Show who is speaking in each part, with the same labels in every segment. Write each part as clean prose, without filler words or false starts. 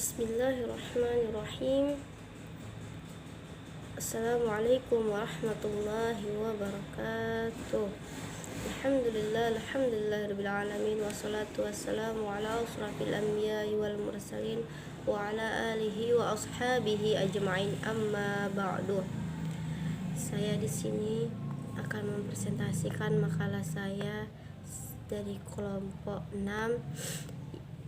Speaker 1: Bismillahirrahmanirrahim. Assalamualaikum warahmatullahi wabarakatuh. Alhamdulillahirabbil alamin, wassalatu wassalamu ala asrafil anbiya'i wal mursalin wa ala alihi wa ashabihi ajma'in, amma ba'du. Saya di sini akan mempresentasikan makalah saya dari kelompok 6.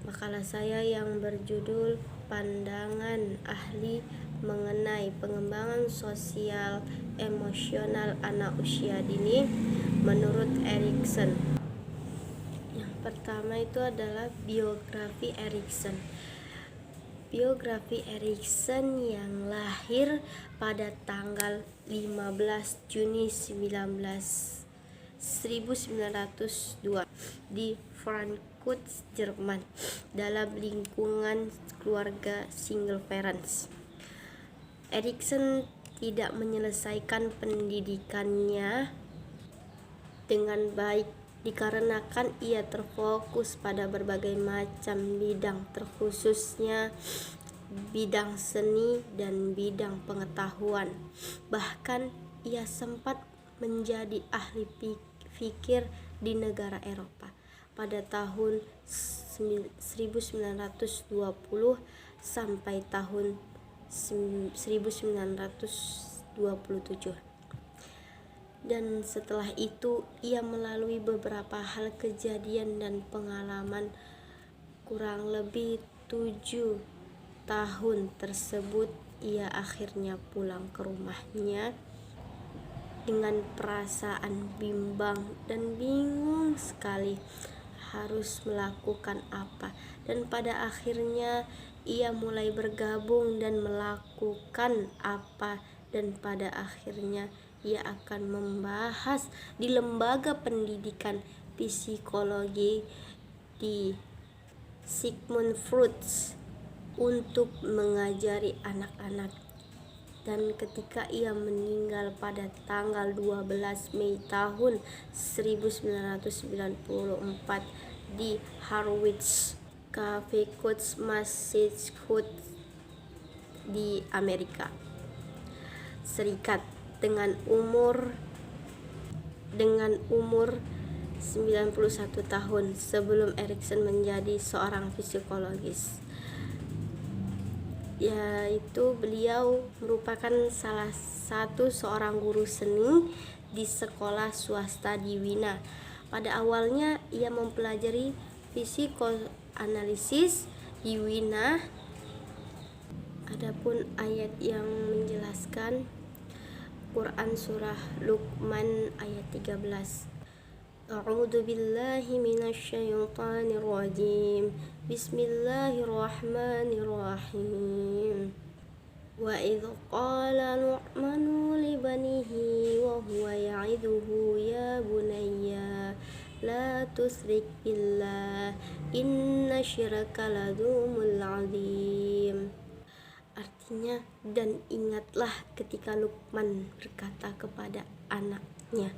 Speaker 1: Makalah saya yang berjudul Pandangan Ahli Mengenai Pengembangan Sosial Emosional Anak Usia Dini menurut Erikson. Yang pertama itu adalah biografi Erikson. Biografi Erikson yang lahir pada tanggal 15 Juni 1902 di Frankfurt, Jerman, dalam lingkungan keluarga single parents. Erikson tidak menyelesaikan pendidikannya dengan baik dikarenakan ia terfokus pada berbagai macam bidang, terkhususnya bidang seni dan bidang pengetahuan. Bahkan ia sempat menjadi ahli fikir di negara Eropa pada tahun 1920 sampai tahun 1927. Dan setelah itu ia melalui beberapa hal kejadian dan pengalaman. Kurang lebih 7 tahun tersebut ia akhirnya pulang ke rumahnya dengan perasaan bimbang dan bingung sekali harus melakukan apa, dan pada akhirnya ia mulai bergabung dan melakukan apa, dan pada akhirnya ia akan membahas di lembaga pendidikan psikologi di Sigmund Freud untuk mengajari anak-anak. Dan ketika ia meninggal pada tanggal 12 Mei tahun 1994 di Harwich, Connecticut, Massachusetts di Amerika Serikat dengan umur 91 tahun sebelum Erikson menjadi seorang psikologis. Yaitu beliau merupakan salah satu seorang guru seni di sekolah swasta di Wina. Pada awalnya ia mempelajari psikoanalisis di Wina. Adapun ayat yang menjelaskan Quran surah Luqman ayat 13. A'udzu billahi minasyaitonir rajim. Bismillahirrahmanirrahim. Wa idz qala Luqmanu li banihi wa huwa ya'iduhu ya bunayya la tusyrik billah inna syirka ladzulmul 'adzim. Artinya, dan ingatlah ketika Luqman berkata kepada anaknya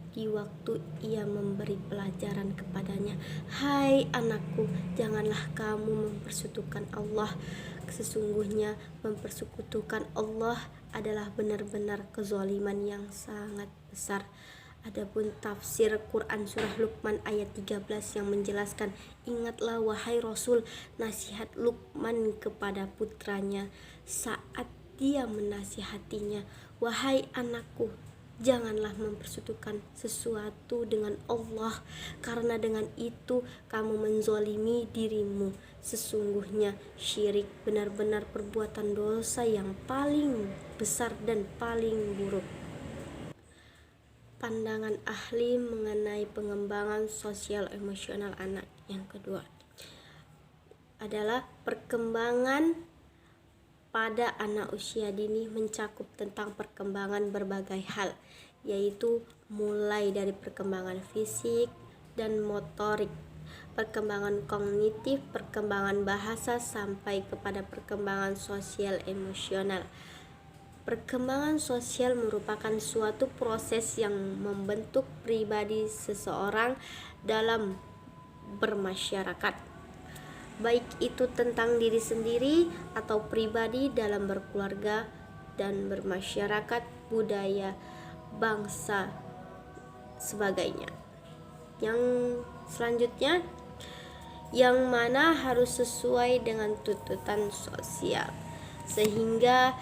Speaker 1: di waktu ia memberi pelajaran kepadanya, "Hai anakku, janganlah kamu mempersekutukan Allah. Sesungguhnya mempersekutukan Allah adalah benar-benar kezaliman yang sangat besar." Adapun tafsir Quran surah Luqman ayat 13 yang menjelaskan, "Ingatlah wahai Rasul nasihat Luqman kepada putranya saat dia menasihatinya, wahai anakku, janganlah mempersekutukan sesuatu dengan Allah, karena dengan itu kamu menzalimi dirimu. Sesungguhnya syirik benar-benar perbuatan dosa yang paling besar dan paling buruk." Pandangan ahli mengenai pengembangan sosial emosional anak yang kedua adalah perkembangan pada anak usia dini mencakup tentang perkembangan berbagai hal, yaitu mulai dari perkembangan fisik dan motorik, perkembangan kognitif, perkembangan bahasa, sampai kepada perkembangan sosial emosional. Perkembangan sosial merupakan suatu proses yang membentuk pribadi seseorang dalam bermasyarakat. baik itu tentang diri sendiri atau pribadi dalam berkeluarga dan bermasyarakat, budaya, bangsa, sebagainya. Yang selanjutnya, yang mana harus sesuai dengan tuntutan sosial, sehingga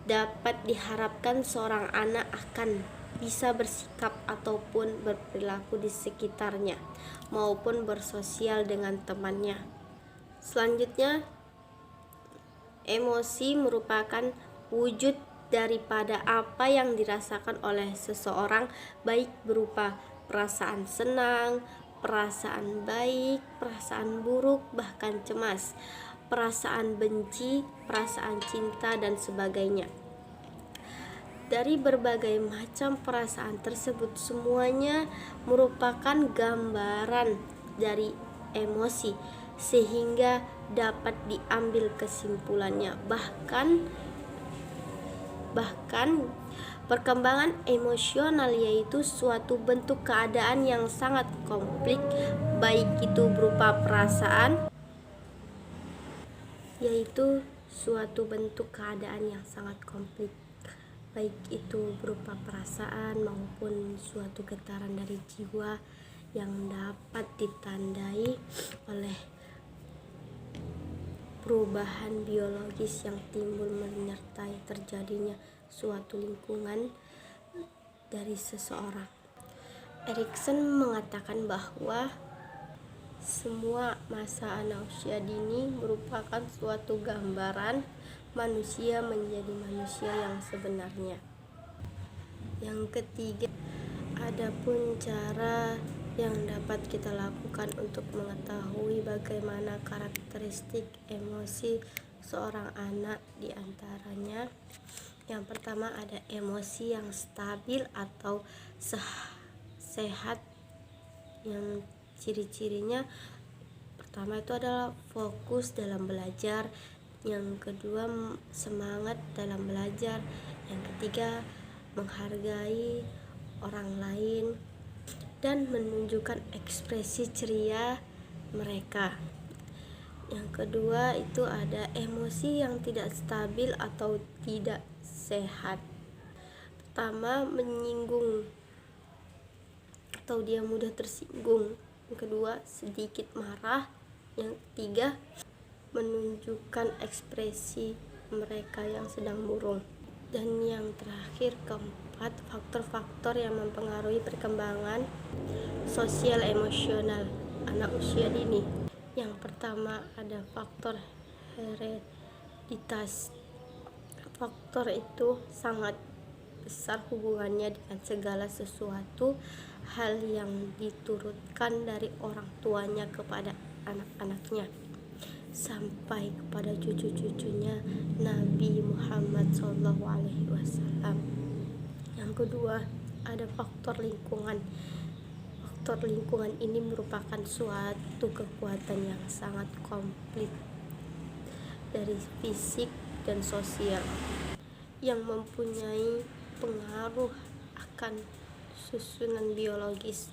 Speaker 1: dapat diharapkan seorang anak akan bisa bersikap ataupun berperilaku di sekitarnya maupun bersosial dengan temannya. Selanjutnya, emosi merupakan wujud daripada apa yang dirasakan oleh seseorang, baik berupa perasaan senang, perasaan baik, perasaan buruk, bahkan cemas, perasaan benci, perasaan cinta, dan sebagainya. Dari berbagai macam perasaan tersebut, semuanya merupakan gambaran dari emosi, sehingga dapat diambil kesimpulannya. Bahkan perkembangan emosional yaitu suatu bentuk keadaan yang sangat kompleks, baik itu berupa perasaan, yaitu suatu bentuk keadaan yang sangat kompleks, baik itu berupa perasaan maupun suatu getaran dari jiwa yang dapat ditandai oleh perubahan biologis yang timbul menyertai terjadinya suatu lingkungan dari seseorang. Erikson mengatakan bahwa semua masa anak usia dini merupakan suatu gambaran manusia menjadi manusia yang sebenarnya. Yang ketiga, adapun cara yang dapat kita lakukan untuk mengetahui bagaimana karakteristik emosi seorang anak, di antaranya yang pertama ada emosi yang stabil atau sehat, yang ciri-cirinya pertama itu adalah fokus dalam belajar, yang kedua semangat dalam belajar, yang ketiga menghargai orang lain dan menunjukkan ekspresi ceria mereka. Yang kedua itu ada emosi yang tidak stabil atau tidak sehat. Pertama, menyinggung atau dia mudah tersinggung. Yang kedua, sedikit marah. Yang ketiga, menunjukkan ekspresi mereka yang sedang murung. Dan yang terakhir, keempat, faktor-faktor yang mempengaruhi perkembangan sosial emosional anak usia dini. Yang pertama ada faktor hereditas. Faktor itu sangat besar hubungannya dengan segala sesuatu hal yang diturutkan dari orang tuanya kepada anak-anaknya sampai kepada cucu-cucunya Nabi Muhammad SAW. Yang kedua ada faktor lingkungan. Faktor lingkungan ini merupakan suatu kekuatan yang sangat komplit dari fisik dan sosial yang mempunyai pengaruh akan susunan biologis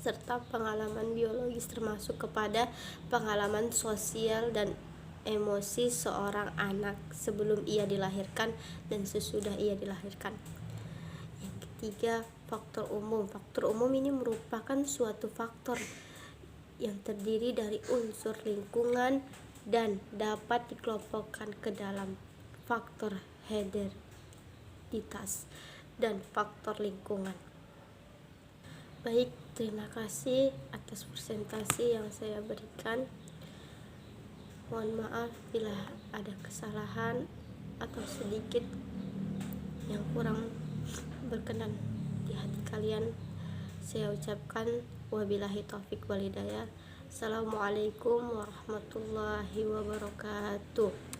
Speaker 1: serta pengalaman biologis, termasuk kepada pengalaman sosial dan emosi seorang anak sebelum ia dilahirkan dan sesudah ia dilahirkan. Yang ketiga, faktor umum. Faktor umum ini merupakan suatu faktor yang terdiri dari unsur lingkungan dan dapat dikelompokkan ke dalam faktor hereditas dan faktor lingkungan. Baik, terima kasih atas presentasi yang saya berikan. Mohon maaf bila ada kesalahan atau sedikit yang kurang berkenan di hati kalian. Saya ucapkan wabillahi taufik wal hidayah. Assalamualaikum warahmatullahi wabarakatuh.